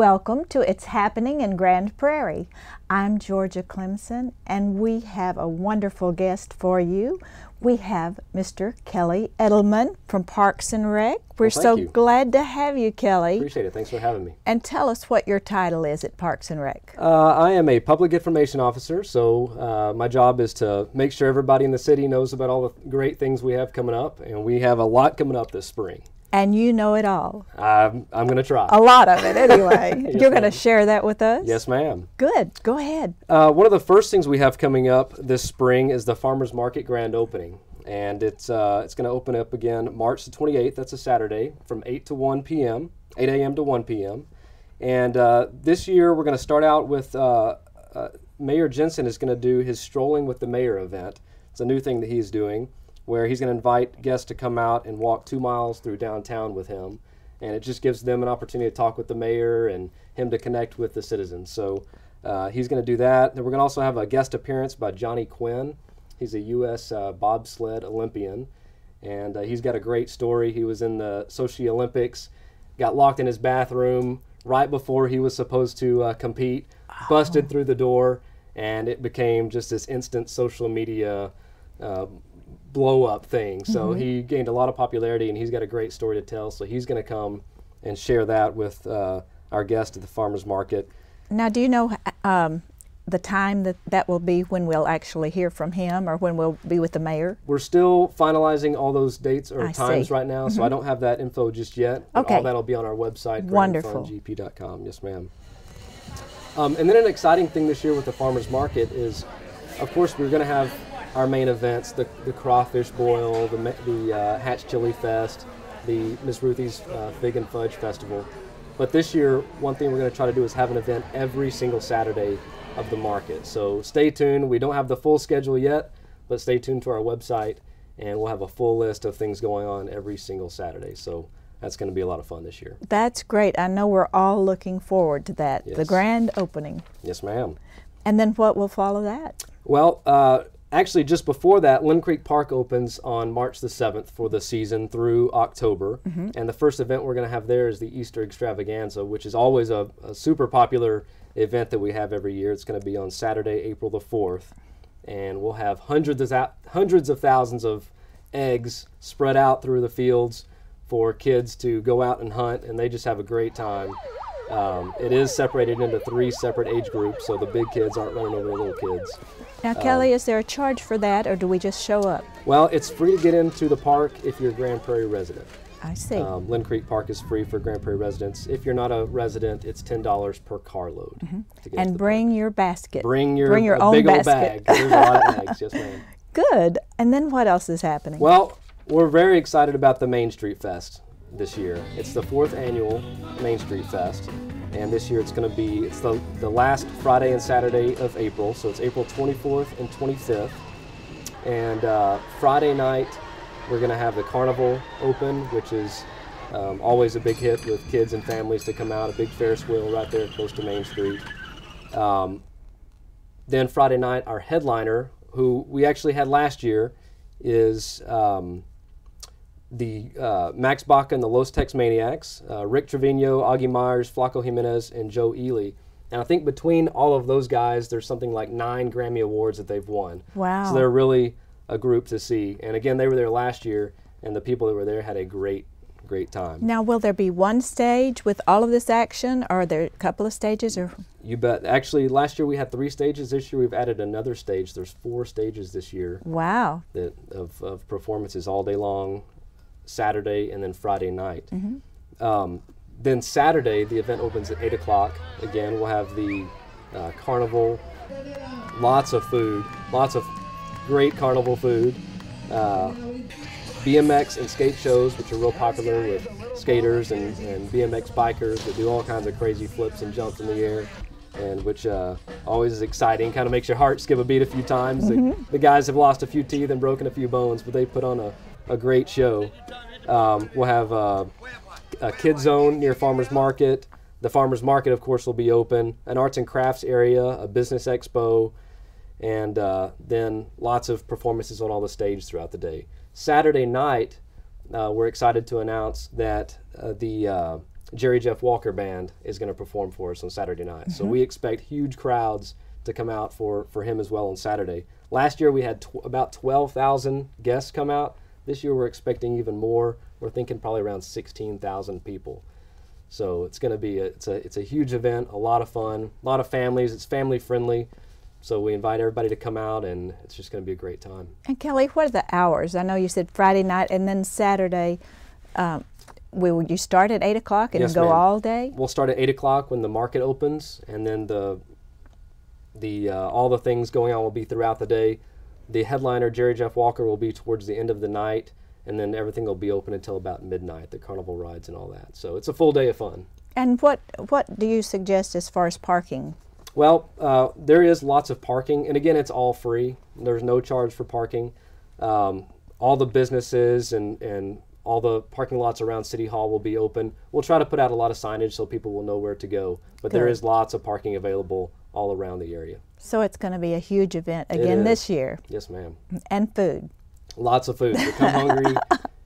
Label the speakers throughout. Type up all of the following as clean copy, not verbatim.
Speaker 1: Welcome to It's Happening in Grand Prairie. I'm Georgia Clemson, and we have a wonderful guest for you. We have Mr. Kelly Edelman from Parks and Rec. We're so glad to have you, Kelly.
Speaker 2: Appreciate it. Thanks for having me.
Speaker 1: And tell us what your title is at Parks and Rec.
Speaker 2: I am a public information officer, so my job is to make sure everybody in the city knows about all the great things we have coming up, and we have a lot coming up this spring.
Speaker 1: And you know it all.
Speaker 2: I'm going to try.
Speaker 1: A lot of it, anyway.
Speaker 2: Yes,
Speaker 1: You're going to share that with us?
Speaker 2: Yes, ma'am.
Speaker 1: Good. Go ahead.
Speaker 2: One of the first things we have coming up this spring is the Farmers Market grand opening. And it's going to open up again March the 28th. That's a Saturday from 8 to 1 p.m., 8 a.m. to 1 p.m. And this year we're going to start out with Mayor Jensen is going to do his Strolling with the Mayor event. It's a new thing that he's doing, where he's going to invite guests to come out and walk 2 miles through downtown with him. And it just gives them an opportunity to talk with the mayor and him to connect with the citizens. So he's going to do that. Then we're going to also have a guest appearance by Johnny Quinn. He's a U.S. bobsled Olympian, and he's got a great story. He was in the Sochi Olympics, got locked in his bathroom right before he was supposed to compete, busted through the door, and it became just this instant social media blow-up thing. So he gained a lot of popularity, and he's got a great story to tell. So he's going to come and share that with our guest at the farmers market.
Speaker 1: Now, do you know the time that will be when we'll actually hear from him, or when we'll be with the mayor?
Speaker 2: We're still finalizing all those dates or times right now, so I don't have that info just yet.
Speaker 1: Okay.
Speaker 2: All that'll be on our website,
Speaker 1: Wonderful.
Speaker 2: grandfarmgp.com. Yes, ma'am. And then an exciting thing this year with the farmers market is, of course, we're going to have our main events: the crawfish boil, the Hatch Chili Fest, the Miss Ruthie's Fig and Fudge Festival. But this year, one thing we're going to try to do is have an event every single Saturday of the market. So stay tuned. We don't have the full schedule yet, but stay tuned to our website, and we'll have a full list of things going on every single Saturday. So that's going to be a lot of fun this year.
Speaker 1: That's great. I know we're all looking forward to that, the grand opening.
Speaker 2: Yes, ma'am.
Speaker 1: And then what will follow that?
Speaker 2: Well, actually, just before that, Lynn Creek Park opens on March the 7th for the season through October. And the first event we're going to have there is the Easter Extravaganza, which is always a super popular event that we have every year. It's going to be on Saturday, April the 4th. And we'll have hundreds of thousands of eggs spread out through the fields for kids to go out and hunt, and they just have a great time. It is separated into 3 separate age groups, so the big kids aren't running over the little kids.
Speaker 1: Now, Kelly, is there a charge for that, or do we just show up?
Speaker 2: Well, it's free to get into the park if you're a Grand Prairie resident.
Speaker 1: I see.
Speaker 2: Lynn Creek Park is free for Grand Prairie residents. If you're not a resident, it's $10 per carload.
Speaker 1: And bring your basket.
Speaker 2: Bring your
Speaker 1: own
Speaker 2: big
Speaker 1: basket.
Speaker 2: old bag. There's a lot of eggs. Yes, ma'am.
Speaker 1: Good. And then what else is happening?
Speaker 2: Well, we're very excited about the Main Street Fest this year. It's the 4th annual Main Street Fest. And this year it's going to be, it's the last Friday and Saturday of April, so it's April 24th and 25th. And Friday night we're going to have the carnival open, which is always a big hit with kids and families to come out, a big Ferris wheel right there close to Main Street. Then Friday night, our headliner, who we actually had last year, is the Max Baca and the Los Tex Maniacs, Rick Trevino, Augie Myers, Flaco Jimenez, and Joe Ely. And I think between all of those guys, there's something like 9 Grammy Awards that they've won.
Speaker 1: Wow.
Speaker 2: So they're really a group to see. And again, they were there last year, and the people that were there had a great time.
Speaker 1: Now, will there be one stage with all of this action, or are there a couple of stages? Or
Speaker 2: You bet. Actually, last year we had 3 stages. This year we've added another stage. There's 4 stages this year.
Speaker 1: Wow.
Speaker 2: Of performances all day long, Saturday and then Friday night. Then Saturday, the event opens at 8 o'clock. Again, we'll have the carnival, lots of food, lots of great carnival food. BMX and skate shows, which are real popular with skaters and BMX bikers that do all kinds of crazy flips and jumps in the air, and which always is exciting, kind of makes your heart skip a beat a few times. The guys have lost a few teeth and broken a few bones, but they put on a great show. We'll have a kid zone near Farmers Market. The Farmers Market, of course, will be open. An arts and crafts area, a business expo, and then lots of performances on all the stages throughout the day. Saturday night, we're excited to announce that the Jerry Jeff Walker Band is going to perform for us on Saturday night. So we expect huge crowds to come out for him as well on Saturday. Last year we had about 12,000 guests come out. This year we're expecting even more. We're thinking probably around 16,000 people. So it's going to be it's a huge event, a lot of fun, a lot of families. It's family friendly. So we invite everybody to come out, and it's just going to be a great time.
Speaker 1: And Kelly, what are the hours? I know you said Friday night and then Saturday. Will you start at 8 o'clock and
Speaker 2: Yes,
Speaker 1: go
Speaker 2: ma'am.
Speaker 1: all day?
Speaker 2: We'll start at 8 o'clock when the market opens, and then all the things going on will be throughout the day. The headliner, Jerry Jeff Walker, will be towards the end of the night, and then everything will be open until about midnight, the carnival rides and all that. So it's a full day of fun.
Speaker 1: And what do you suggest as far as parking?
Speaker 2: Well, there is lots of parking, and again, it's all free. There's no charge for parking. All the businesses and all the parking lots around City Hall will be open. We'll try to put out a lot of signage so people will know where to go, but there is lots of parking available all around the area.
Speaker 1: So it's going to be a huge event again this year.
Speaker 2: Yes, ma'am.
Speaker 1: And food.
Speaker 2: Lots of food. So come hungry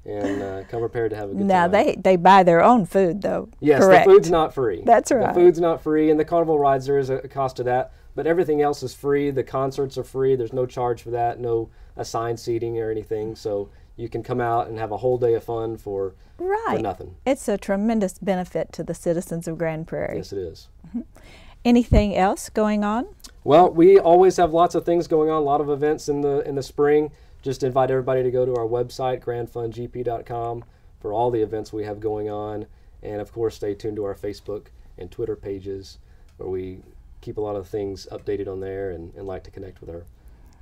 Speaker 2: and come prepared to have a good
Speaker 1: Now,
Speaker 2: time.
Speaker 1: they buy their own food, though.
Speaker 2: Yes,
Speaker 1: correct?
Speaker 2: The food's not free.
Speaker 1: That's right.
Speaker 2: The food's not free, and the carnival rides, there is a cost to that, but everything else is free. The concerts are free. There's no charge for that, no assigned seating or anything, so you can come out and have a whole day of fun for nothing.
Speaker 1: It's a tremendous benefit to the citizens of Grand Prairie.
Speaker 2: Yes, it is.
Speaker 1: Anything else going on?
Speaker 2: Well, we always have lots of things going on, a lot of events in the spring. Just invite everybody to go to our website, grandfundgp.com, for all the events we have going on. And, of course, stay tuned to our Facebook and Twitter pages, where we keep a lot of things updated on there and like to connect with our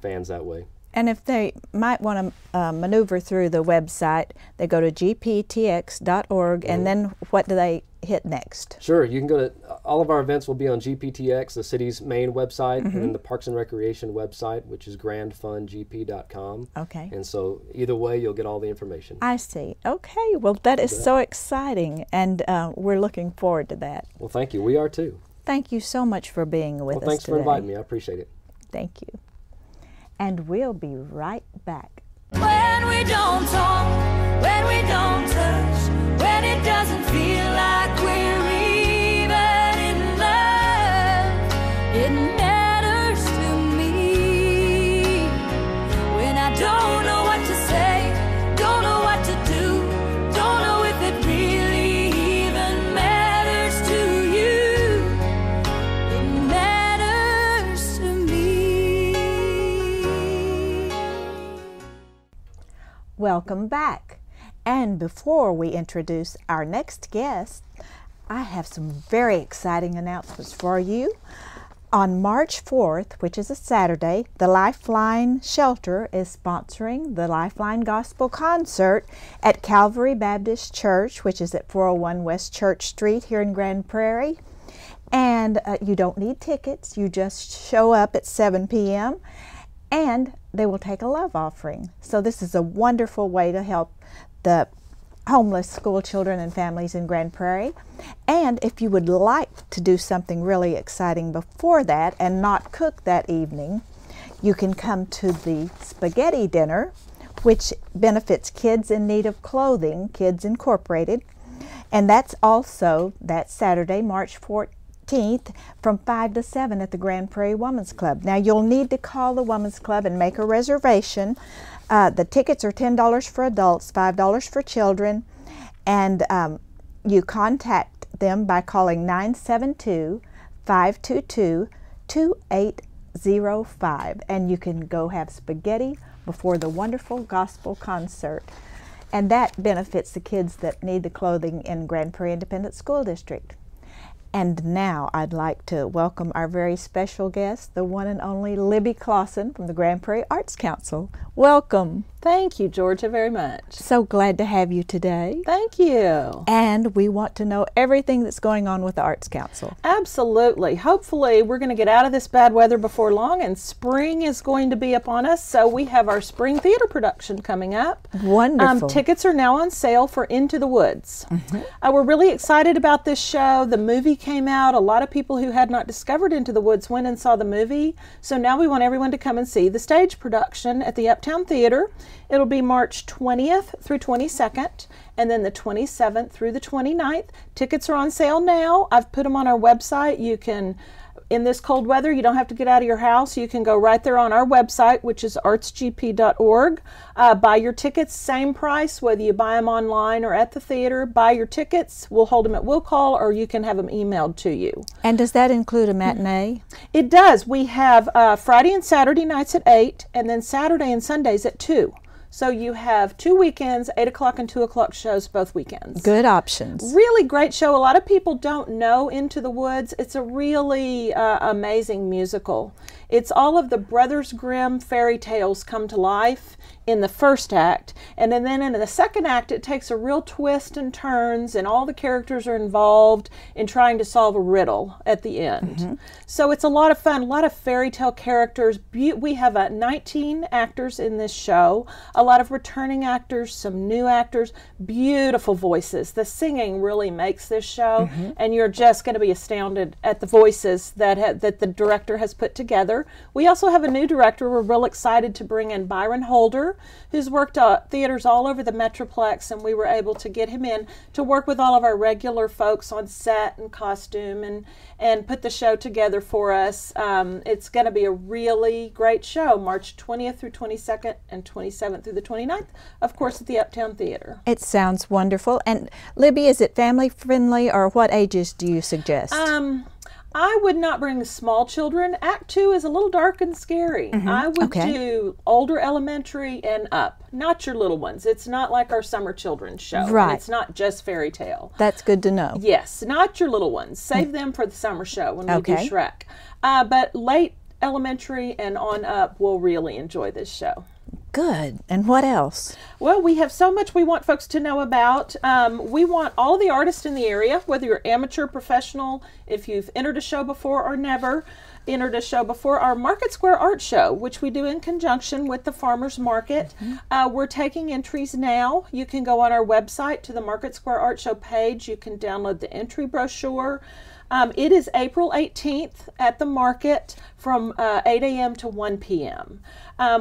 Speaker 2: fans that way.
Speaker 1: And if they might want to maneuver through the website, they go to gptx.org, and then what do they hit next?
Speaker 2: Sure, you can go to, all of our events will be on GPTX, the city's main website, and then the Parks and Recreation website, which is grandfundgp.com.
Speaker 1: Okay.
Speaker 2: And so either way, you'll get all the information.
Speaker 1: I see. Okay, well, that is so exciting, and we're looking forward to that.
Speaker 2: Well, thank you. We are too.
Speaker 1: Thank you so much for being with us today.
Speaker 2: Well, thanks for inviting me. I appreciate it.
Speaker 1: Thank you. And we'll be right back.
Speaker 3: When we don't talk, when we don't touch, when it doesn't feel like we're even in love, it matters to me. When I don't know what to say, don't know what to do, don't know if it really even matters to you, it matters to me.
Speaker 1: Welcome back. And before we introduce our next guest, I have some very exciting announcements for you. On March 4th, which is a Saturday, the Lifeline Shelter is sponsoring the Lifeline Gospel Concert at Calvary Baptist Church, which is at 401 West Church Street here in Grand Prairie. And you don't need tickets. You just show up at 7 p.m. and they will take a love offering. So this is a wonderful way to help the homeless school children and families in Grand Prairie. And if you would like to do something really exciting before that and not cook that evening, you can come to the spaghetti dinner, which benefits kids in need of clothing, Kids Incorporated. And that's also that Saturday, March 14th, from 5 to 7 at the Grand Prairie Women's Club. Now, you'll need to call the Women's Club and make a reservation. The tickets are $10 for adults, $5 for children, and you contact them by calling 972-522-2805, and you can go have spaghetti before the wonderful gospel concert. And that benefits the kids that need the clothing in Grand Prairie Independent School District. And now I'd like to welcome our very special guest, the one and only Libby Clausen from the Grand Prairie Arts Council. Welcome.
Speaker 4: Thank you, Georgia, very much.
Speaker 1: So glad to have you today.
Speaker 4: Thank you.
Speaker 1: And we want to know everything that's going on with the Arts Council.
Speaker 4: Absolutely. Hopefully, we're going to get out of this bad weather before long, and spring is going to be upon us. So we have our spring theater production coming up.
Speaker 1: Wonderful.
Speaker 4: Tickets are now on sale for Into the Woods. We're really excited about this show. The movie came out. A lot of people who had not discovered Into the Woods went and saw the movie. So now we want everyone to come and see the stage production at the Uptown Theater. It'll be March 20th through 22nd, and then the 27th through the 29th. Tickets are on sale now. I've put them on our website. You can, in this cold weather, you don't have to get out of your house. You can go right there on our website, which is artsgp.org. Buy your tickets, same price, whether you buy them online or at the theater. Buy your tickets. We'll hold them at will call, or you can have them emailed to you.
Speaker 1: And does that include a matinee?
Speaker 4: It does. We have Friday and Saturday nights at 8, and then Saturday and Sundays at 2. So you have 2 weekends, 8 o'clock and 2 o'clock shows both weekends.
Speaker 1: Good options.
Speaker 4: Really great show. A lot of people don't know Into the Woods. It's a really amazing musical. It's all of the Brothers Grimm fairy tales come to life in the first act, and then in the second act it takes a real twist and turns, and all the characters are involved in trying to solve a riddle at the end. So it's a lot of fun, a lot of fairy tale characters. We have 19 actors in this show, a lot of returning actors, some new actors, beautiful voices. The singing really makes this show, and you're just going to be astounded at the voices that the director has put together. We also have a new director. We're real excited to bring in Byron Holder, who's worked at theaters all over the Metroplex, and we were able to get him in to work with all of our regular folks on set and costume and put the show together for us. It's going to be a really great show, March 20th through 22nd and 27th through the 29th, of course, at the Uptown Theater.
Speaker 1: It sounds wonderful. And Libby, is it family friendly, or what ages do you suggest?
Speaker 4: I would not bring small children. Act 2 is a little dark and scary. I would do older elementary and up, not your little ones. It's not like our summer children's show.
Speaker 1: Right.
Speaker 4: And it's not just fairy tale.
Speaker 1: That's good to know.
Speaker 4: Yes, not your little ones. Save them for the summer show when we do Shrek. But late elementary and on up will really enjoy this show.
Speaker 1: Good. And what else?
Speaker 4: Well, we have so much we want folks to know about. We want all the artists in the area, whether you're amateur, professional, if you've entered a show before or never entered a show before, our Market Square Art Show, which we do in conjunction with the Farmers Market. We're taking entries now. You can go on our website to the Market Square Art Show page. You can download the entry brochure. It is April 18th at the market from 8 a.m. to 1 p.m.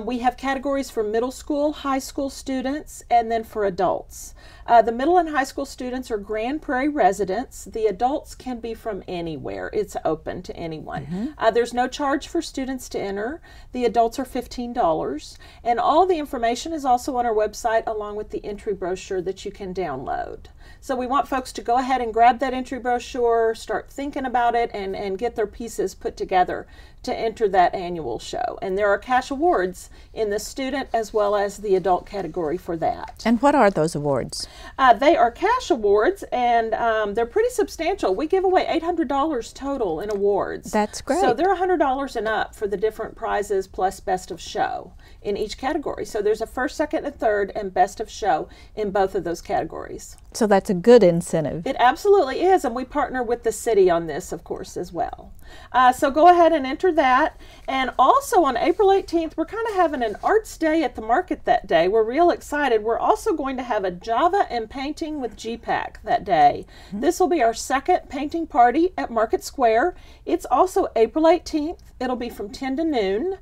Speaker 4: We have categories for middle school, high school students, and then for adults. The middle and high school students are Grand Prairie residents. The adults can be from anywhere. It's open to anyone. There's no charge for students to enter. The adults are $15. And all the information is also on our website, along with the entry brochure that you can download. So we want folks to go ahead and grab that entry brochure, start thinking about it, and get their pieces put together to enter that annual show. And there are cash awards in the student as well as the adult category for that.
Speaker 1: And what are those awards?
Speaker 4: They are cash awards, and they're pretty substantial. We give away $800 total in awards.
Speaker 1: That's great.
Speaker 4: So they're $100 and up for the different prizes plus best of show in each category. So there's a first, second, and third, and best of show in both of those categories.
Speaker 1: So that's a good incentive.
Speaker 4: It absolutely is, and we partner with the city on this, of course, as well. So go ahead and enter that. And also on April 18th, we're kind of having an arts day at the market that day. We're real excited. We're also going to have a Java and painting with GPAC that day. This will be our second painting party at Market Square. It's also April 18th. It'll be from 10 to noon.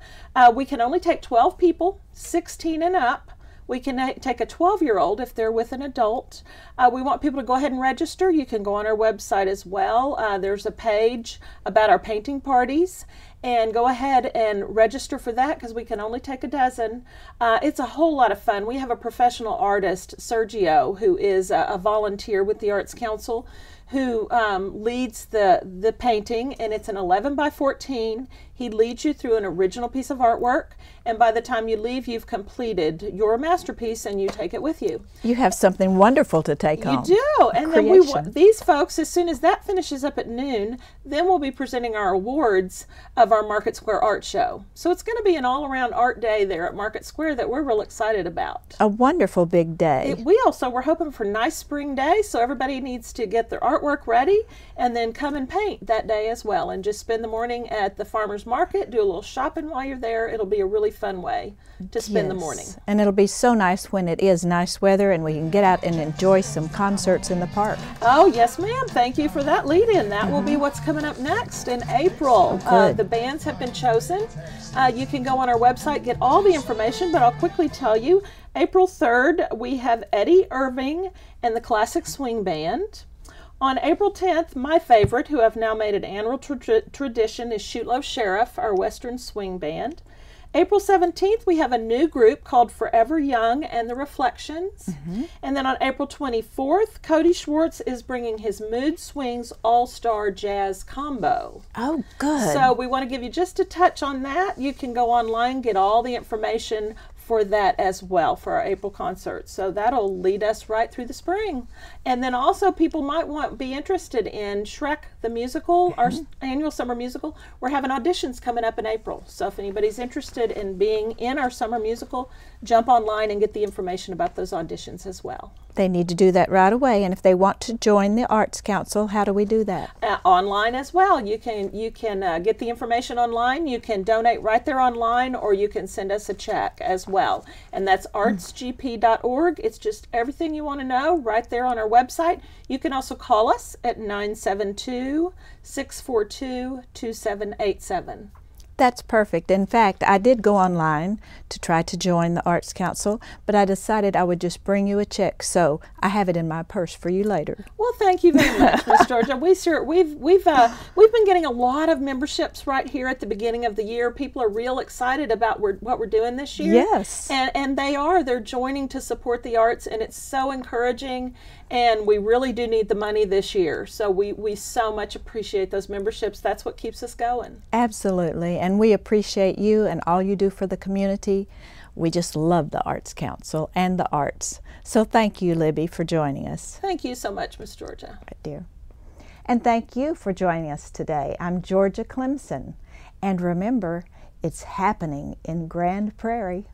Speaker 4: We can only take 12 people, 16 and up. We can take a 12-year-old if they're with an adult. We want people to go ahead and register. You can go on our website as well. There's a page about our painting parties, and go ahead and register for that because we can only take a dozen. It's a whole lot of fun. We have a professional artist, Sergio, who is a volunteer with the Arts Council, who leads the painting, and it's an 11 by 14. He leads you through an original piece of artwork, and by the time you leave, you've completed your masterpiece and you take it with you.
Speaker 1: You have something wonderful to take home.
Speaker 4: You do, and then we want these folks, as soon as that finishes up at noon, then we'll be presenting our awards of our Market Square Art Show. So it's going to be an all-around art day there at Market Square that we're real excited about.
Speaker 1: A wonderful big day.
Speaker 4: We're hoping for nice spring days, so everybody needs to get their art artwork ready, and then come and paint that day as well, and just spend the morning at the farmer's market, do a little shopping while you're there. It'll be a really fun way to spend the morning.
Speaker 1: And it'll be so nice when it is nice weather and we can get out and enjoy some concerts in the park.
Speaker 4: Oh, yes, ma'am. Thank you for that lead-in. That will be what's coming up next in April.
Speaker 1: Good.
Speaker 4: The bands have been chosen. You can go on our website, get all the information, but I'll quickly tell you, April 3rd, we have Eddie Irving and the Classic Swing Band. On April 10th, my favorite, who have now made an annual tradition, is Shootlow Sheriff, our Western Swing Band. April 17th, we have a new group called Forever Young and the Reflections. And then on April 24th, Cody Schwartz is bringing his Mood Swings All-Star Jazz Combo.
Speaker 1: Oh, good.
Speaker 4: So we want to give you just a touch on that. You can go online, get all the information for that as well, for our April concert. So that'll lead us right through the spring. And then also people might be interested in Shrek the Musical, our annual summer musical. We're having auditions coming up in April. So if anybody's interested in being in our summer musical, jump online and get the information about those auditions as well.
Speaker 1: They need to do that right away. And if they want to join the Arts Council, how do we do that?
Speaker 4: Online as well. You can get the information online. You can donate right there online, or you can send us a check as well. And that's artsgp.org. It's just everything you want to know right there on our website. You can also call us at 972-642-2787.
Speaker 1: That's perfect. In fact, I did go online to try to join the Arts Council, but I decided I would just bring you a check, so I have it in my purse for you later.
Speaker 4: Well, thank you very much, Miss Georgia. We've been getting a lot of memberships right here at the beginning of the year. People are real excited about what we're doing this year.
Speaker 1: Yes.
Speaker 4: And they're joining to support the arts, and it's so encouraging. And we really do need the money this year. So we so much appreciate those memberships. That's what keeps us going.
Speaker 1: Absolutely. And we appreciate you and all you do for the community. We just love the Arts Council and the arts. So thank you, Libby, for joining us.
Speaker 4: Thank you so much, Miss Georgia.
Speaker 1: Right, dear. And thank you for joining us today. I'm Georgia Clemson. And remember, it's happening in Grand Prairie.